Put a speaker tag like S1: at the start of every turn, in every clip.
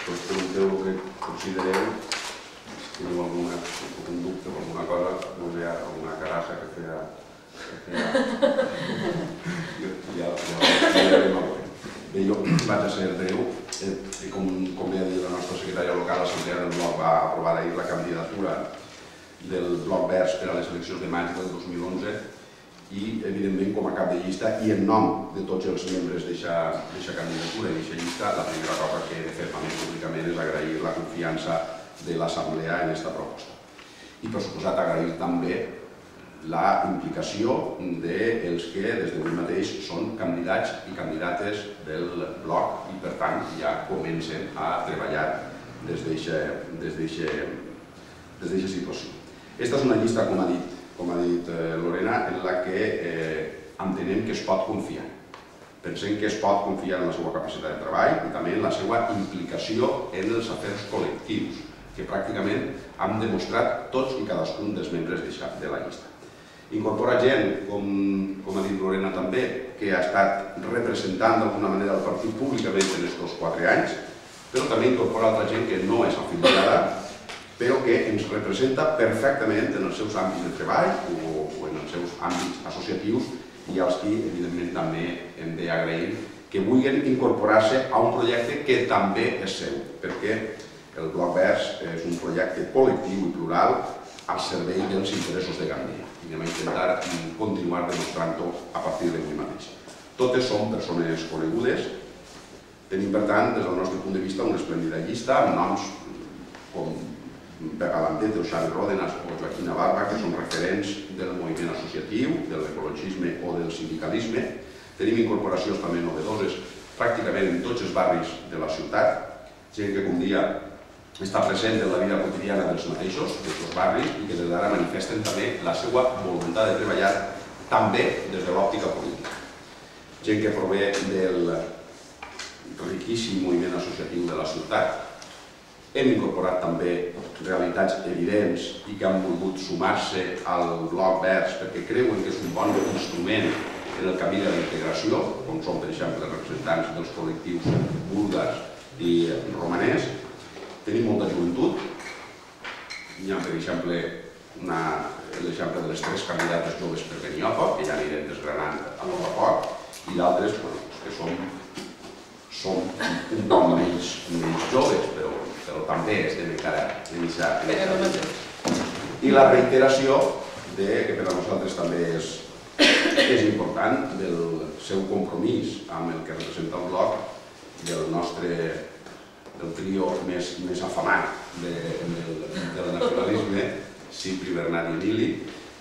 S1: tots pregunteu el que considereu, si teniu algun dubte o alguna cosa, alguna carassa que feia... Ja veurem avui. Bé, jo vaig a ser breu. Com bé ha dit la nostra secretària local, l'Assemblea del Bloc va aprovar ahir la candidatura del Bloc Verds per a les eleccions de maig del 2011 i, evidentment, com a cap de llista i en nom de tots els membres d'aquesta candidatura i d'aquesta llista, la primera cosa que he de fer també públicament és agrair la confiança de l'Assemblea en aquesta proposta. I, per suposat, agrair també la implicació dels que des d'avui mateix són candidats i candidates del bloc i, per tant, ja comencen a treballar des d'aquesta situació. Aquesta és una llista, com ha dit Lorena, en la que entenem que es pot confiar. Pensem que es pot confiar en la seva capacitat de treball i també en la seva implicació en els afers col·lectius, que pràcticament han demostrat tots i cadascun dels membres de la llista. Incorpora gent, com ha dit Lorena també, que ha estat representant d'alguna manera el partit públicament en aquests 4 anys, però també incorpora altra gent que no és afiliada, però que ens representa perfectament en els seus àmbits de treball o en els seus àmbits associatius i als qui, evidentment, també hem d'agrair que vulguin incorporar-se a un projecte que també és seu, perquè el Bloc Verds és un projecte col·lectiu i plural al servei dels interessos de Gandia. I anem a intentar continuar demostrant-ho a partir d'avui mateix. Totes són persones conegudes. Tenim, per tant, des del nostre punt de vista, una esplèndida llista amb noms com Pep Alandet o Xavi Ròdenas o Joaquina Barba, que són referents del moviment associatiu, de l'ecologisme o del sindicalisme. Tenim incorporacions també novedoses pràcticament en tots els barris de la ciutat, gent que, com dia, està present en la vida quotidiana dels mateixos, d'aquests barris, i que des d'ara manifesten també la seva voluntat de treballar també des de l'òptica política. Gent que prové del riquíssim moviment associatiu de la ciutat. Hem incorporat també realitats evidents i que han volgut sumar-se al Bloc Verds perquè creuen que és un bon instrument en el camí de la integració, com són, per exemple, els representants dels col·lectius búlgars i romanès. Tenim molta joventut. Hi ha, per exemple, l'exemple de les 3 candidates joves per Beniopa, que ja anirem desgranant a poc a poc, i d'altres que són un poc menys joves, però també estem encara iniciar. I la reiteració, que per a nosaltres també és important, del seu compromís amb el que representa el bloc, del trio més afamat del nacionalisme, Cipri, Bernat i Emili,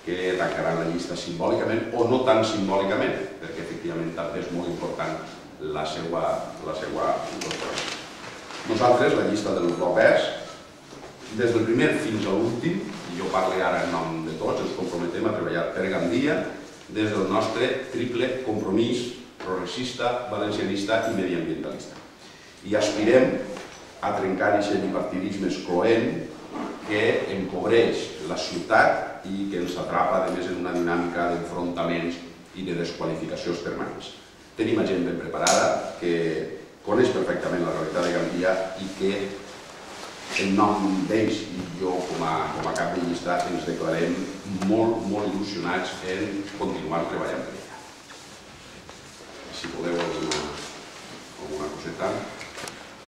S1: que tancaran la llista simbòlicament o no tan simbòlicament, perquè efectivament també és molt important la seva incorporació. Nosaltres, la llista del Bloc Verds, des del primer fins a l'últim, i jo parlo ara en nom de tots, ens comprometem a treballar per Gandia des del nostre triple compromís progressista, valencianista i mediambientalista. I aspirem a trencar aquest bipartidisme excloent que empobreix la ciutat i que ens atrapa, a més, en una dinàmica d'enfrontaments i de desqualificacions permanents. Tenim gent ben preparada que coneix perfectament la realitat de Gandia i que, en nom d'ells i jo com a cap de llista, ens declarem molt il·lusionats en continuar treballant per ella. Si voleu alguna coseta...